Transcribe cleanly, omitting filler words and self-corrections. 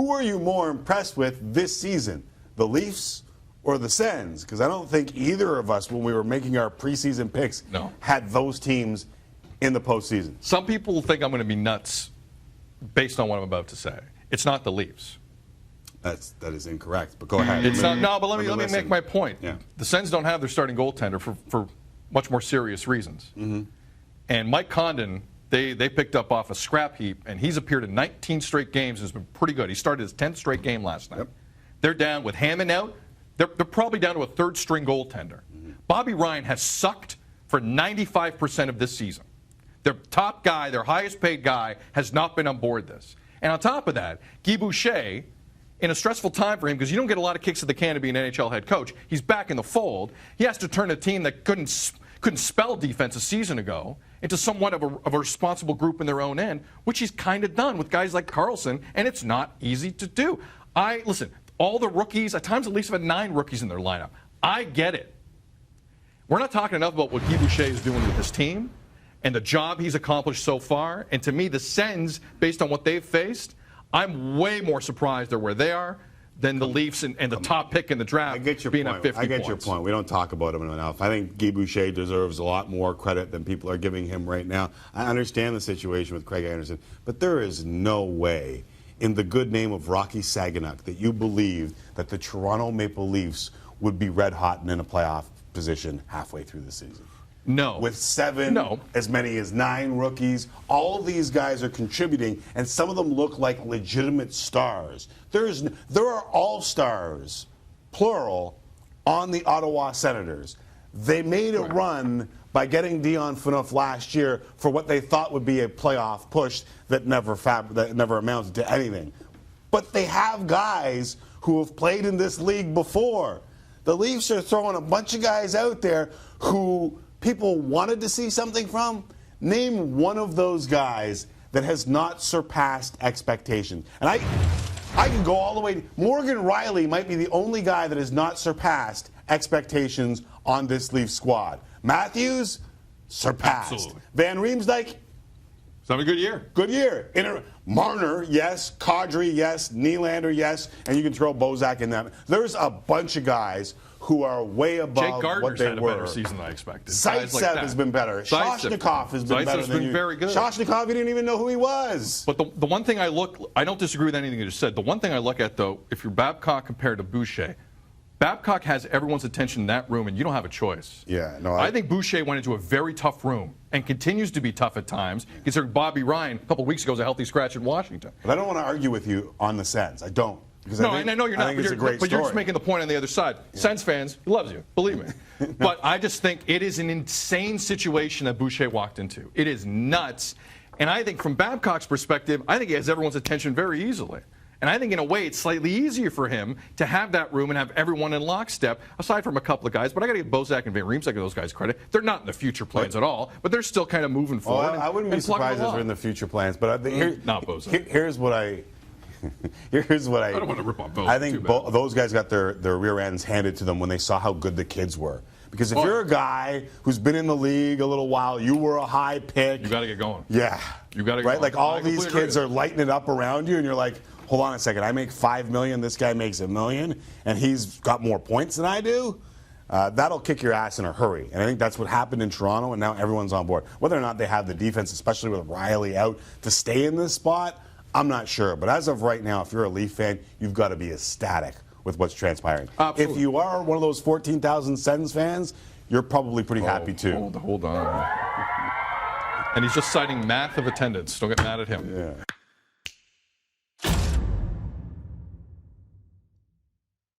Who are you more impressed with this season, the Leafs or the Sens? Because I don't think either of us, when we were making our preseason picks, had those teams in the postseason. Some people think I'm going to be nuts based on what I'm about to say. It's not the Leafs. That is incorrect, but go ahead. It's not, no, but let me make my point. Yeah. The Sens don't have their starting goaltender for much more serious reasons. Mm-hmm. And Mike Condon, they picked up off a scrap heap, and he's appeared in 19 straight games and has been pretty good. He started his 10th straight game last night. Yep. They're down with Hammond out. They're probably down to a third-string goaltender. Mm-hmm. Bobby Ryan has sucked for 95% of this season. Their top guy, their highest-paid guy, has not been on board this. And on top of that, Guy Boucher, in a stressful time for him, because you don't get a lot of kicks at the can to be an NHL head coach, he's back in the fold. He has to turn a team that couldn't spell defense a season ago into somewhat of a responsible group in their own end, which he's kind of done with guys like Carlson, and it's not easy to do. Listen, all the rookies, at times at least have had 9 rookies in their lineup. I get it. We're not talking enough about what Guy Boucher is doing with his team and the job he's accomplished so far. And to me, the Sens, based on what they've faced, I'm way more surprised they're where they are than the Leafs and the top pick in the draft being at 50 I get points. your point. We don't talk about him enough. I think Guy Boucher deserves a lot more credit than people are giving him right now. I understand the situation with Craig Anderson, but there is no way in the good name of Rocky Saganuk that you believe that the Toronto Maple Leafs would be red hot and in a playoff position halfway through the season. No. With 7, as many as 9 rookies, all of these guys are contributing, and some of them look like legitimate stars. There are all-stars, plural, on the Ottawa Senators. They made a run by getting Dion Phaneuf last year for what they thought would be a playoff push that never amounted to anything. But they have guys who have played in this league before. The Leafs are throwing a bunch of guys out there who people wanted to see something from. Name one of those guys that has not surpassed expectations. And I can go all the way. Morgan Rielly might be the only guy that has not surpassed expectations on this Leafs squad. Matthews, surpassed. Absolutely. Van Riemsdyk, He's having a good year. good year. Marner, yes. Kadri, yes. Nylander, yes. And you can throw Bozak in that. There's a bunch of guys who are way above Jake Gardner's what they had a were. better season than I expected. Zaitsev has been better. Shoshnikov has been better than you. Very good. Shoshnikov, you didn't even know who he was. But the one thing I don't disagree with anything you just said. The one thing I look at, though, if you're Babcock compared to Boucher, Babcock has everyone's attention in that room, and you don't have a choice. Yeah, no. I think Boucher went into a very tough room and continues to be tough at times, considering Bobby Ryan a couple of weeks ago was a healthy scratch in Washington. But I don't want to argue with you on the Sens. I don't. No, I know you're not, but you're just making the point on the other side. Yeah. Sens fans, he loves you, believe me. No. But I just think it is an insane situation that Boucher walked into. It is nuts. And I think from Babcock's perspective, I think he has everyone's attention very easily. And I think in a way it's slightly easier for him to have that room and have everyone in lockstep, aside from a couple of guys. But I got to give Bozak and Van Riemsdyk those guys credit. They're not in the future plans at all, but they're still kind of moving forward. I wouldn't be surprised if they're in the future plans. But not Bozak. Here's what I don't want to rip on Bozak. I think those guys got their rear ends handed to them when they saw how good the kids were. Because if you're a guy who's been in the league a little while, you were a high pick. You got to get going. Yeah. You got to get right? going. Like all these kids are lighting it up around you, and you're like, hold on a second, I make $5 million, this guy makes $1 million, and he's got more points than I do. That'll kick your ass in a hurry. And I think that's what happened in Toronto, and now everyone's on board. Whether or not they have the defense, especially with Rielly out, to stay in this spot, I'm not sure. But as of right now, if you're a Leaf fan, you've got to be ecstatic with what's transpiring. Absolutely. If you are one of those 14,000 Sens fans, you're probably pretty happy too. Hold on. And he's just citing math of attendance. Don't get mad at him. Yeah.